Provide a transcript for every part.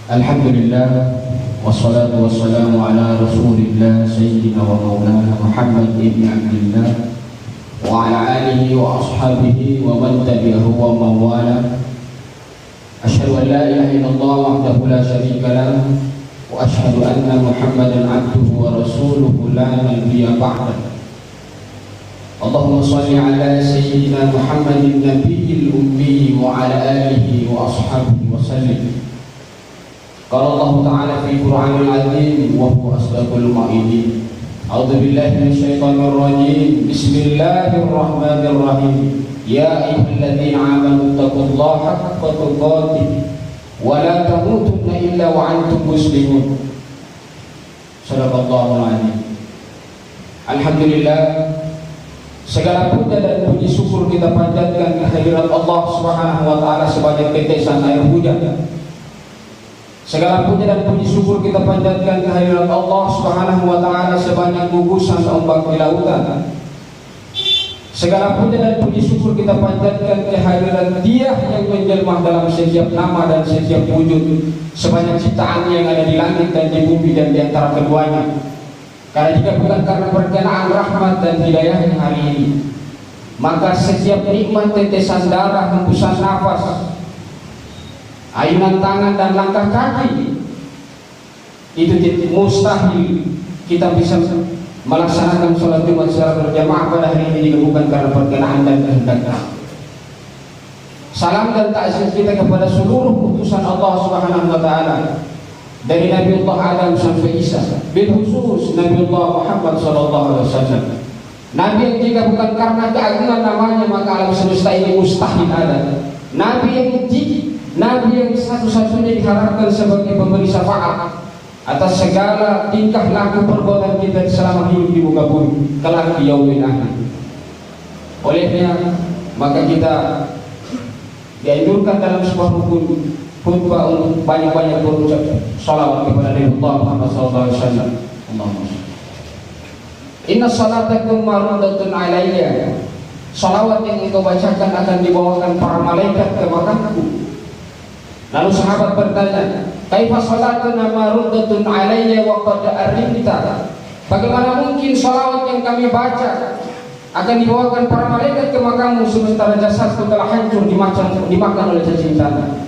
Alhamdulillah, wassalatu wassalamu ala rasulillah sayyidina wa maulana Muhammad ibn Abdillah wa ala alihi wa ashabihi wa man tabi'ahu wa mawala. Asyhadu an la ilaha illallah wahdahu la syarika lah wa asyhadu anna Muhammadan abduhu wa rasuluhu la nabiyya ba'dah. Allahumma shalli ala sayyidina Muhammadin nabiyil ummi wa ala alihi wa ashabihi wa sallim. Qala Allah Ta'ala fi Qur'anil Azim wa huwa asdaqul qa'ilin. A'udzu billahi minasyaitonir rajim. Bismillahirrahmanirrahim. Ya ayyuhalladzina amanu taqullaha haqqa tuqatih wa la tamutunna illa wa antum muslimun. Shadaqallahul azim. Alhamdulillah, segala puja dan puji syukur kita panjatkan kehadirat Allah Subhanahu wa taala sebagai tetesan air hujan. Segala puja dan puji syukur kita panjatkan kehadirat Allah Subhanahu wa taala sebanyak gugusan ombak di lautan. Segala puja dan puji syukur kita panjatkan kehadirat Dia yang menjelma dalam setiap nama dan setiap wujud, sebanyak ciptaan yang ada di langit dan di bumi dan di antara keduanya. Karena jika bukan karena perkenaan rahmat dan hidayahnya hari ini, maka setiap nikmat tetesan darah, hembusan nafas, ayunan tangan dan langkah kaki itu mustahil kita bisa melaksanakan sholat Jumat secara berjamaah pada hari ini jika bukan karena perkenaan dan kehendak. Salam dan takzim kita kepada seluruh utusan Allah Subhanahu wa taala, dari Nabiullah Adam sampai Isa, bil khusus Nabiullah Muhammad sallallahu alaihi wasallam. Nabi yang jika bukan karena keagungan namanya maka alam semesta ini mustahil ada. Nabi yang satu-satunya diharapkan sebagai pemberi syafaat atas segala tingkah laku perbuatan kita selama hidup di muka bumi kelak di yaumil akhir. Olehnya maka kita dianjurkan dalam sebuah rukun khutbah untuk banyak-banyak berucap shalawat kepada Nabiullah Muhammad sallallahu alaihi wasallam. Allahumma shalli. Inna salatakum marudatun alayya. Salawat yang engkau bacakan akan dibawakan para malaikat ke makaku. Lalu sahabat bertanya, kaifa salatuna maruddatun alayya wa qad arrimta? Bagaimana mungkin salawat yang kami baca akan dibawakan para malaikat ke makamu sementara jasadku telah hancur dimakan oleh cacing tanah?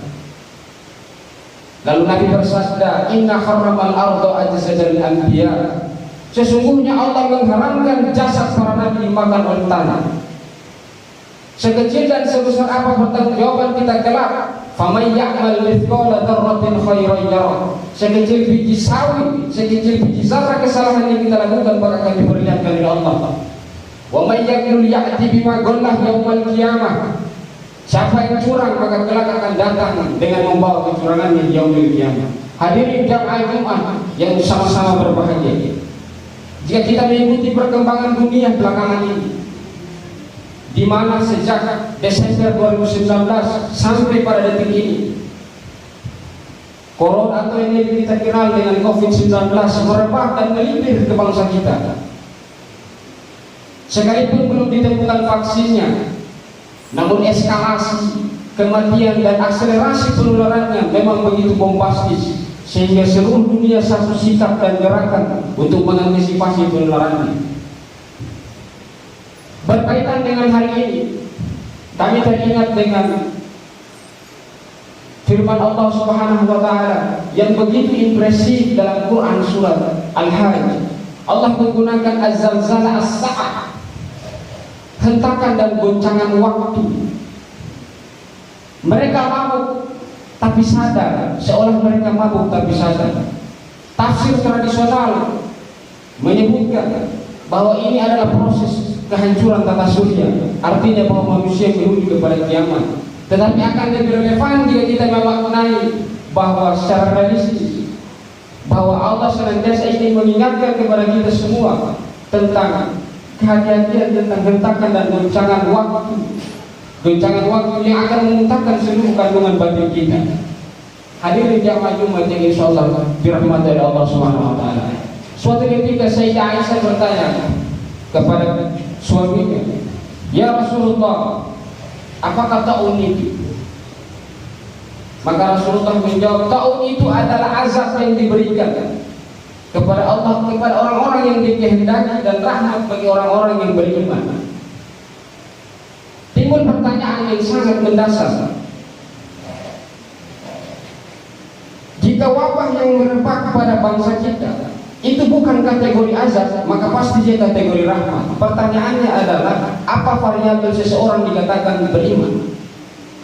Lalu Nabi bersabda, inna harramal arda ajsadal anbiya. Sesungguhnya Allah mengharamkan jasad para nabi dimakan oleh tanah. Sekecil dan sebesar apa pertanggungjawaban kita kelak, faman ya'mal mithqala dzarratin khairan yarah. Sekecil biji sawi, sekecil biji zarah kesalahan yang kita lakukan maka akan diperlihatkan oleh Allah. Wa may yaqul ya'ti bima ghallah yaumal qiyamah. Siapa yang curang maka kelak akan datang dengan membawa kecurangannya di yaumil qiyamah. Hadirin jamaah Jumat yang sama-sama berbahagia, jika kita mengikuti perkembangan dunia belakangan ini, di mana sejak Desember 2019 sampai pada detik ini, Corona atau yang lebih kita kenal dengan COVID-19 merebak dan melibir ke bangsa kita. Sekalipun belum ditemukan vaksinnya, namun eskalasi kematian dan akselerasi penularannya memang begitu bombastis, sehingga seluruh dunia satu sikap dan gerakan untuk mengantisipasi penularannya. Berkaitan dengan hari ini, kami teringat dengan firman Allah Subhanahu wa taala yang begitu impresif dalam Quran surat Al-Hajj. Allah menggunakan az-zalzala as-sa'ah, hentakan dan goncangan waktu. Mereka mabuk tapi sadar, seolah mereka mabuk tapi sadar. Tafsir tradisional menyebutkan bahwa ini adalah proses kehancuran tata surya, artinya bahwa manusia menuju kepada kiamat. Tetapi akan lebih relevan jika kita memaknai bahwa secara realistis bahwa Allah senantiasa ingin mengingatkan kepada kita semua tentang kehati-hatian tentang hentakan dan goncangan waktu yang akan memuntahkan seluruh kandungan batin kita. Hadirin jamaah Jumat yang insyaallah dirahmati oleh Allah Subhanahu wa taala. Suatu ketika Sayyidah Aisyah bertanya kepada suaminya, "Ya Rasulullah, apa kata unik? Maka Rasulullah menjawab, taun itu adalah azab yang diberikan kepada Allah, kepada orang-orang yang dikehendaki, dan rahmat bagi orang-orang yang beriman. Timbul pertanyaan yang sangat mendasar. Jika wabah yang merebak pada bangsa kita itu bukan kategori azab, maka pasti dia kategori rahmat. Pertanyaannya adalah, apa variabel seseorang dikatakan beriman?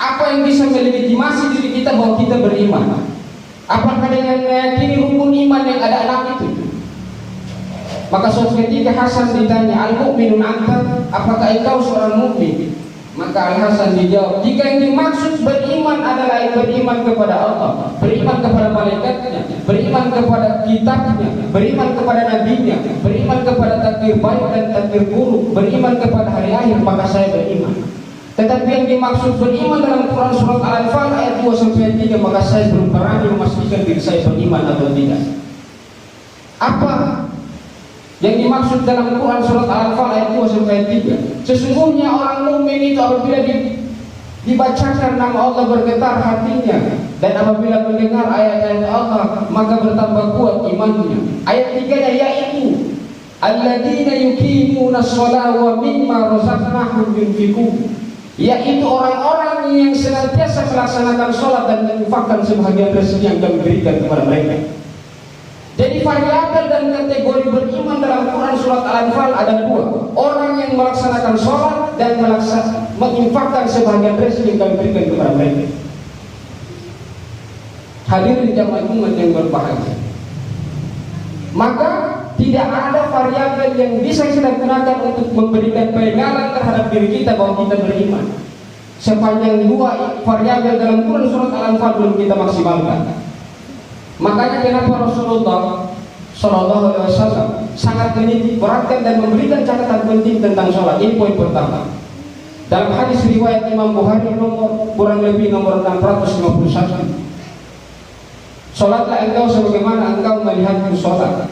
Apa yang bisa melegitimasi diri kita bahwa kita beriman? Apakah dengan meyakini rukun iman yang ada 6 itu? Maka suatu ketika Hasan ditanya, al-mu'minun anta, apakah engkau seorang mukmin? Maka Al-Hasan dijawab, jika yang dimaksud beriman adalah beriman kepada Allah, beriman kepada malaikatnya, beriman kepada kitabnya, beriman kepada nabinya, beriman kepada takdir baik dan takdir buruk, beriman kepada hari akhir, maka saya beriman. Tetapi yang dimaksud beriman dalam Quran surat Al-Anfal ayat 2-3, maka saya belum berani memastikan diri saya beriman atau tidak. Apa yang dimaksud dalam Quran surat Al-Anfal ayat 2-3? Sesungguhnya orang mukmin itu apabila dibacakan nama Allah bergetar hatinya, dan apabila mendengar ayat-ayat Allah maka bertambah kuat imannya. Ayat 3-nya yaitu alladzina yuqimuna sholata wa mimma razaqnahum yunfiqun, yaitu orang-orang yang senantiasa melaksanakan sholat dan menginfakkan sebahagian rezeki yang kami berikan kepada mereka. Jadi variabel dan kategori beriman dalam Quran surat Al-Anfal ada 2. Orang yang melaksanakan sholat dan menginfakkan sebahagian rezeki yang kami berikan kepada mereka. Hadirin jamaah umat yang berbahagia, maka tidak ada variabel yang bisa kita gunakan untuk memberikan pegangan terhadap diri kita bahwa kita beriman, sepanjang 2 variabel dalam Quran surat Al-Anfal belum kita maksimalkan. Makanya kenapa Rasulullah Shallallahu Alaihi Wasallam sangat menitik beratkan dan memberikan catatan penting tentang sholat. Ini poin pertama. Dalam hadis riwayat Imam Bukhari kurang lebih nomor 651, sholatlah engkau sebagaimana engkau melihatku sholat.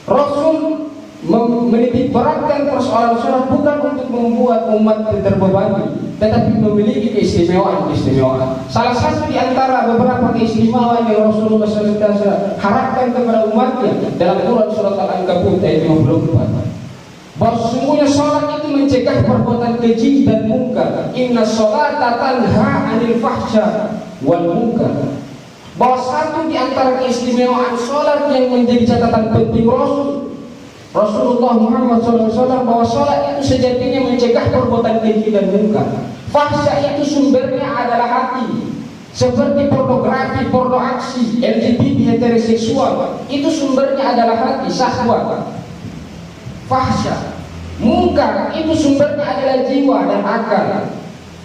Rasul menitik beratkan persoalan sholat bukan untuk membuat umat terbebani, tetapi memiliki keistimewaan. Salah satu di antara beberapa keistimewaan yang Rasulullah SAW harapkan kepada umatnya dalam Quran surat Al-Ankabut ayat 54, bahwa sesungguhnya sholat itu mencegah perbuatan keji dan munkar. Inna sholata tanha anil fahsya wal munkar. Bahwa satu di antara keistimewaan sholat yang menjadi catatan penting Rasulullah Muhammad SAW, bahwa sholat itu sejatinya mencegah perbuatan keji dan munkar. Fahsya itu sumbernya adalah hati, seperti pornografi, porno aksi, LGBT, heteroseksual, itu sumbernya adalah hati, syahwat. Fahsya. Munkar itu sumbernya adalah jiwa dan akal.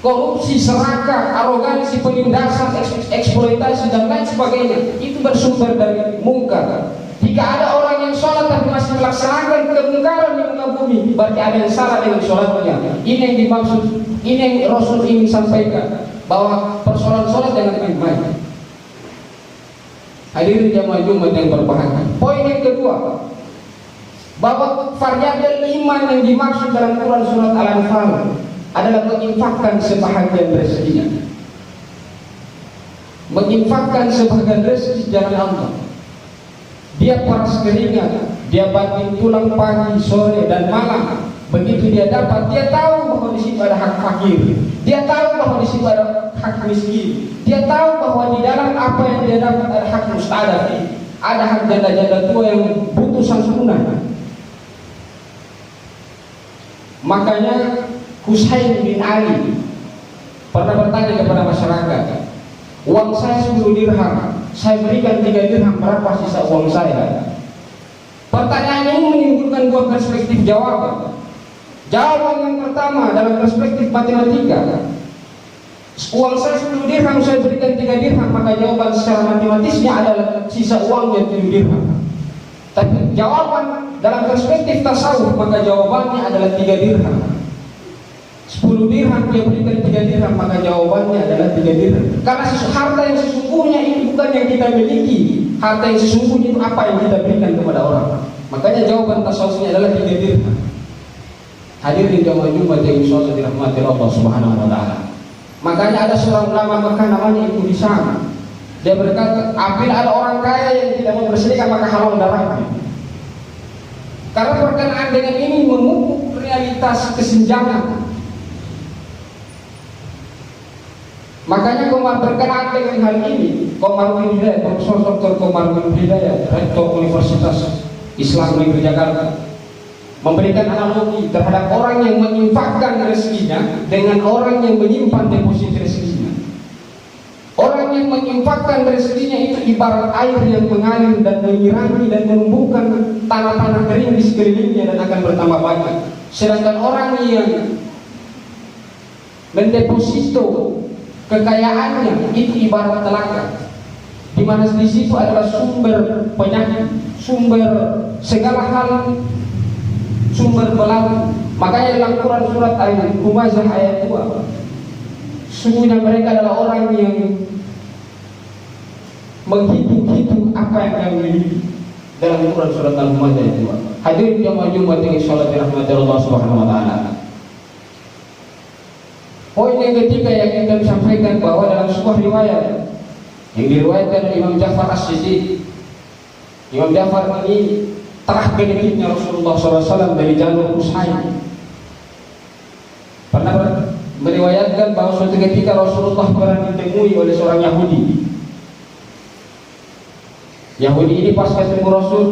Korupsi, serakah, arogansi, penindasan, eksploitasi dan lain sebagainya, itu bersumber dari munkar. Jika ada orang yang sholat tapi masih melaksanakan kemungkaran di muka bumi, berarti ada yang salah dengan sholatnya. Ini yang dimaksud, ini yang Rasul ingin sampaikan, bahwa persoalan sholat dengan baik-baik. Hadirin jamaah Jumat yang berbahagia. Poin yang kedua, bahwa variabel iman yang dimaksud dalam Quran surat Al-Anfal adalah menginfakkan sebahagian rezekinya. Menginfakkan sebahagian rezeki jalan Allah. Dia paras keringat, dia banting tulang pagi, sore dan malam. Begitu dia dapat, dia tahu bahwa di situ ada hak fakir, dia tahu bahwa di situ ada hak miskin, dia tahu bahwa di dalam apa yang dia dapat ada hak musta'adah, ada hak janda-janda tua yang butuh santunan. Makanya Husain bin Ali pernah bertanya kepada masyarakat, uang saya 10 dirham, saya berikan 3 dirham, berapa sisa uang saya? Pertanyaan ini menimbulkan 2 perspektif jawaban. Jawaban yang pertama dalam perspektif matematika, uang saya 10 dirham, saya berikan 3 dirham, maka jawaban secara matematisnya adalah sisa uangnya 7 dirham. Tapi jawaban dalam perspektif tasawuf, maka jawabannya adalah 3 dirham. 10 dirham dia berikan 3 dirham, maka jawabannya adalah 3 dirham. Karena harta yang sesungguhnya itu bukan yang kita miliki. Harta yang sesungguhnya itu apa yang kita berikan kepada orang. Makanya jawaban tasawufnya adalah 3 dirham. Hadirin jamaah Jumat yang insyaallah dirahmati Allah Subhanahu wa taala. Makanya ada seorang ulama Mekah namanya Ibnu Hisham. Dia berkata, apabila ada orang kaya yang tidak mau bersedekah maka halal darahnya. Karena perkenaan dengan ini memupuk realitas kesenjangan. Makanya berkenaan dengan hal ini, Komarudin Hidayat, Profesor Dr. Komarudin Hidayat, Rektor Universitas Islam Negeri Jakarta, memberikan analogi terhadap orang yang menginfakkan rezekinya dengan orang yang menyimpan deposit rezekinya. Orang yang menginfakkan rezekinya itu ibarat air yang mengalir dan menyirangi dan menumbuhkan tanah-tanah kering di sekelilingnya dan akan bertambah banyak. Sedangkan orang yang mendeposito kekayaannya itu ibarat telaga, di mana di situ adalah sumber penyakit, sumber segala hal, sumber belagu. Makanya dalam Quran surat Al-Humazah ayat 2, sungguhnya mereka adalah orang yang menghitung-hitung apa yang kami miliki. Dalam Quran surat Al-Humazah ayat 2. Hadirin yang Jumat yang insyaallah dirahmati Allah Subhanahu wa taala. Poin yang ketiga yang kita sampaikan bahwa dalam sebuah riwayat yang diriwayatkan oleh Imam Ja'far As-Siddiq, Imam Ja'far ini telah benefitnya Rasulullah SAW dari jalur Husain. Pernah meriwayatkan bahwa suatu ketika Rasulullah pernah ditemui oleh seorang Yahudi. Yahudi ini pas ketemu Rasul,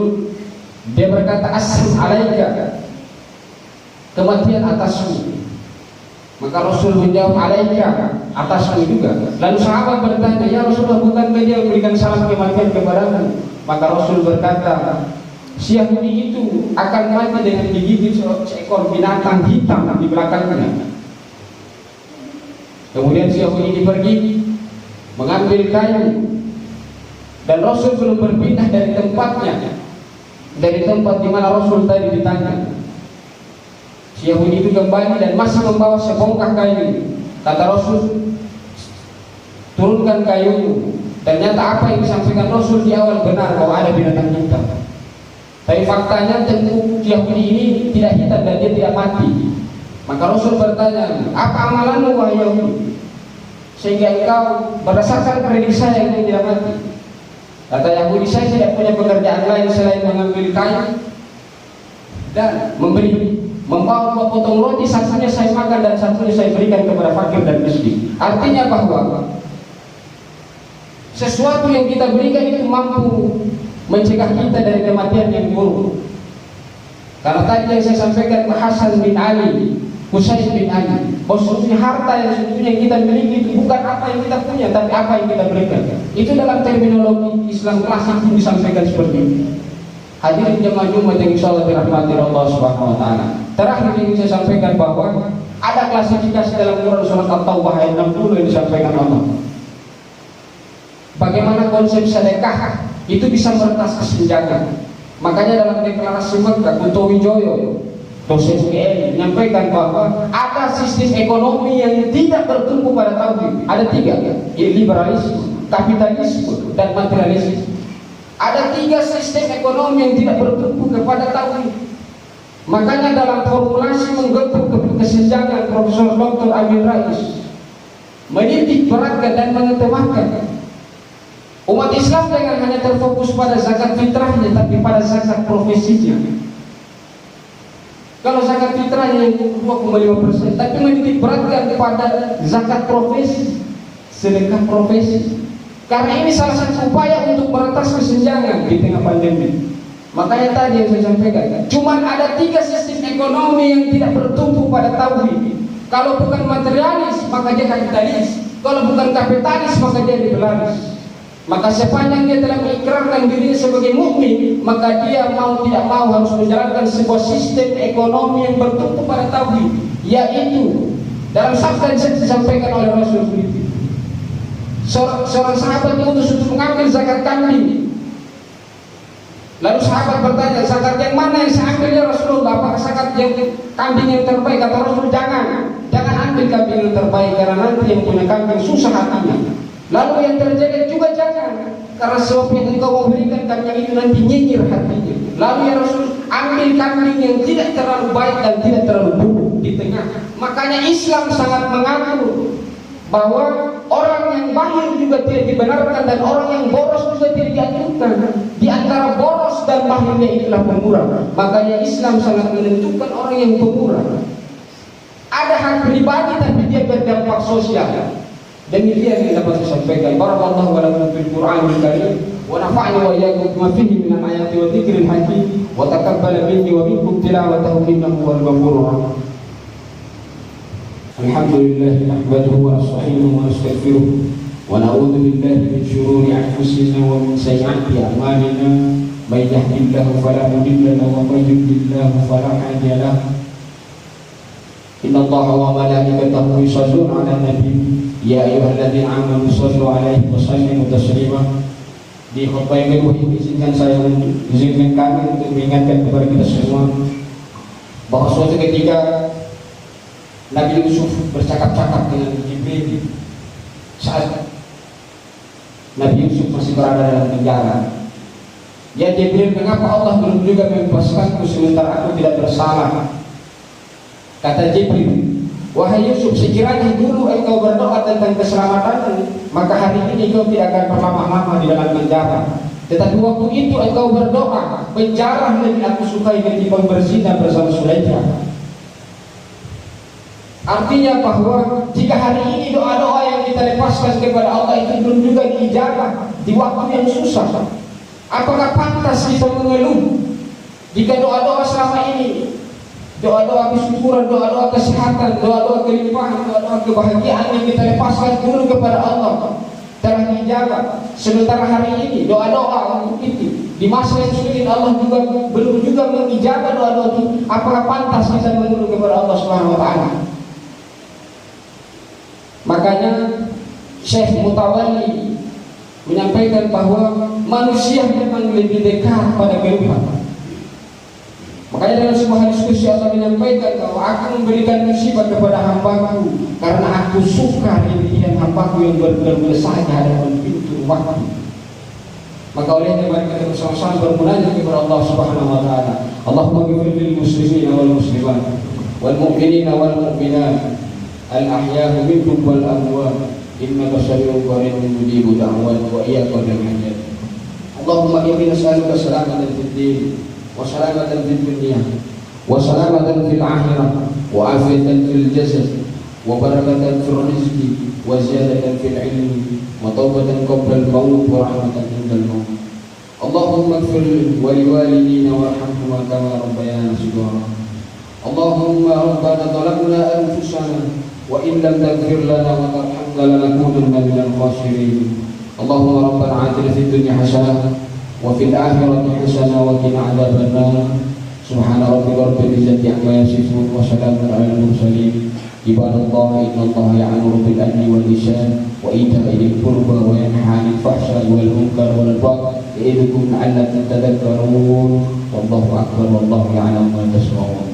dia berkata, "Aslam alaika," kematian atasmu. Maka Rasul menjawab, "Alaika," atasmu juga. Lalu sahabat bertanya, "Ya Rasulullah, bukankah dia memberikan salam kematian kepadamu?" Maka Rasul berkata, si Yahudi itu akan mati dengan digigit seekor binatang hitam di belakangnya. Kemudian si Yahudi ini pergi mengambil kayu, dan Rasul belum berpindah dari tempatnya, dari tempat di mana Rasul tadi ditanya. Si Yahudi itu kembali dan masih membawa sebongkah kayu. Kata Rasul, "Turunkan kayu." Ternyata apa yang disampaikan Rasul di awal benar, bahwa ada binatang hitam. Tapi faktanya tentu Yahudi ini tidak hitam dan dia tidak mati. Maka Rasul bertanya, "Apa amalanmu wahai Yahudi, sehingga engkau berdasarkan prediksi saya yang tidak mati?" Kata Yahudi, "Saya tidak punya pekerjaan lain selain mengambil kayu dan membawa 2 potong roti, satunya saya makan dan satunya saya berikan kepada fakir dan miskin." Artinya bahwa sesuatu yang kita berikan itu mampu mencegah kita dari kematian yang buruk. Karena tadi yang saya sampaikan Hasan bin Ali, Husain bin Ali, bahwa sesungguhnya harta yang sesungguhnya kita miliki itu bukan apa yang kita punya, tapi apa yang kita berikan. Itu dalam terminologi Islam klasik pun disampaikan seperti itu. Hadirin jemaah Jumat yang insyaallah dirahmati Allah Subhanahu wa taala. Terakhir yang saya sampaikan bahwa ada klasifikasi dalam Quran surat At-Taubah ayat 60 yang disampaikan Allah. Bagaimana konsep sedekah itu bisa meretas kesenjangan. Makanya dalam deklarasi Mekah, Kunto Wijoyo, dosen UGM menyampaikan bahwa ada sistem ekonomi yang tidak bertumpu pada tauhid. Ada 3, liberalisme, kapitalisme, dan materialisme. Ada 3 sistem ekonomi yang tidak bertumpu kepada tauhid. Makanya dalam formulasi menggempur kesenjangan, Profesor Dr. Amin Rais menitik beratkan dan mengetewakan umat Islam jangan hanya terfokus pada zakat fitrahnya, tapi pada zakat profesinya. Kalau zakat fitrahnya yang 2,5%, tapi menitik beratkan kepada zakat profesi, sedekah profesi. Karena ini salah satu upaya untuk meretas kesenjangan di tengah pandemi. Makanya tadi yang saya sampaikan, cuman ada 3 sistem ekonomi yang tidak bertumpu pada tauhid. Kalau bukan materialis, maka dia kapitalis. Kalau bukan kapitalis, maka dia liberalis. Maka sepanjang dia telah mengikrarkan dirinya sebagai mukmin, maka dia mau tidak mau harus menjalankan sebuah sistem ekonomi yang bertumpu pada tauhid, yaitu dalam sabda yang disampaikan oleh Rasulullah. Seorang sahabat diutus untuk mengambil zakat kambing. Lalu sahabat bertanya, zakat yang mana yang saya ambil ya Rasulullah? Apakah zakat yang kambing yang terbaik? Kata Rasul, jangan ambil kambing yang terbaik, karena nanti yang punya kambing susah hatinya. Lalu yang terjadi juga jangan, karena sebab yang engkau mau berikan kambing itu nanti nyinyir hatinya. Lalu ya Rasul, ambil kambing yang tidak terlalu baik dan tidak terlalu buruk di tengah. Makanya Islam sangat mengatur bahwa orang yang bahil juga tidak dibenarkan dan orang yang boros juga tidak dianjurkan. Di antara boros dan bahilnya itulah pemurah. Makanya Islam sangat menentukan orang yang pemurah. Ada hak pribadi tapi dia berdampak sosial. Demikian yang dapat saya sampaikan. Barakallahu wa lakum fil Qur'anil Karim wa nafa'ani wa iyyakum bima fihi min al-ayati wa dzikril hakim wa taqabbal minni wa minkum tilawatahu innahu huwal ghafurur rahim. Alhamdulillah nahmaduhu wa nasta'inuhu wa nastaghfiruh wa na'udzu billahi min shururi anfusina wa min sayyi'ati a'malina may yahdihillahu fala mudilla lahu wa may yudlil fala hadiya lahu. Inna Allaha wa malaikatahu yusholluna 'alan nabi ya ayyuhalladzina amanu shollu 'alaihi wa sallimu taslima. Di khutbah yang kedua ini izinkan kami untuk mengingatkan kepada kita semua bahwa suatu ketika Nabi Yusuf bercakap-cakap dengan Jibril saat Nabi Yusuf masih berada dalam penjara. Ya Jibril, mengapa Allah belum juga membebaskanku sementara aku tidak bersalah? Kata Jibril, wahai Yusuf, sekiranya dulu engkau berdoa tentang keselamatan, maka hari ini engkau tidak akan berlama-lama di dalam penjara. Tetapi waktu itu engkau berdoa, penjara lebih aku sukai ketimbang berzina bersama Sulaikha. Artinya bahwa jika hari ini doa-doa yang kita lepaskan kepada Allah itu belum juga diijabah di waktu yang susah, apakah pantas kita mengeluh jika doa-doa selama ini, doa-doa kesyukuran, doa-doa kesehatan, doa-doa kelimpahan, doa-doa kebahagiaan yang kita lepaskan dulu kepada Allah telah diijabah, sementara hari ini doa-doa untuk itu di masa yang sulit Allah juga belum juga mengijabah doa-doa itu, apakah pantas kita mengeluh kepada Allah Subhanahu wa taala? Makanya Syekh Mutawalli menyampaikan bahwa manusia memang lebih dekat pada kehidupan. Makanya dalam sebuah diskusi Allah menyampaikan bahwa aku memberikan musibah kepada hambaku karena aku suka demikian hambaku yang benar-benar saja hadapan pintu waktu. Maka oleh mari kita bersama-sama bermunajat kepada Allah Subhanahu wa taala. Allahumma ghfir lil muslimina wal muslimat wal mu'minina wal mu'minat al-ahya'i minhum wal amwat innaka sami'un qaribun mujibud da'wat wa iyyaka nasta'in. Allahumma inni nas'aluka salamatan fid din wa salamatan fid dunya wa salamatan fil akhirah wa afiyatan fil jasad wa barakatan fil rizqi wa ziyadatan fil ilmi wa tawbatan qabla al-maut wa rahmatan indal maut. Allahumma ighfir wa liwalidina warhamhuma kama rabbayana shighara. Allahumma rabbana zalamna anfusana wa in lam taghfir lana wa tarhamna lanakunanna minal khasirin. Allahumma rabbana atina fid dunya hasanah wa fil akhirati hasanah wa qina adzabannar. Subhana rabbika rabbil izzati amma yasifun wa salamun alal mursalin. Ibadallah innallaha ya'muru bil adli wal ihsan wa ita'i dzil qurba wa yanha 'anil fahsya'i wal munkari wal baghi ya'idukum la'allakum tadhakkarun. Wallahu akbar wallahu ya'lamu ma tasna'un.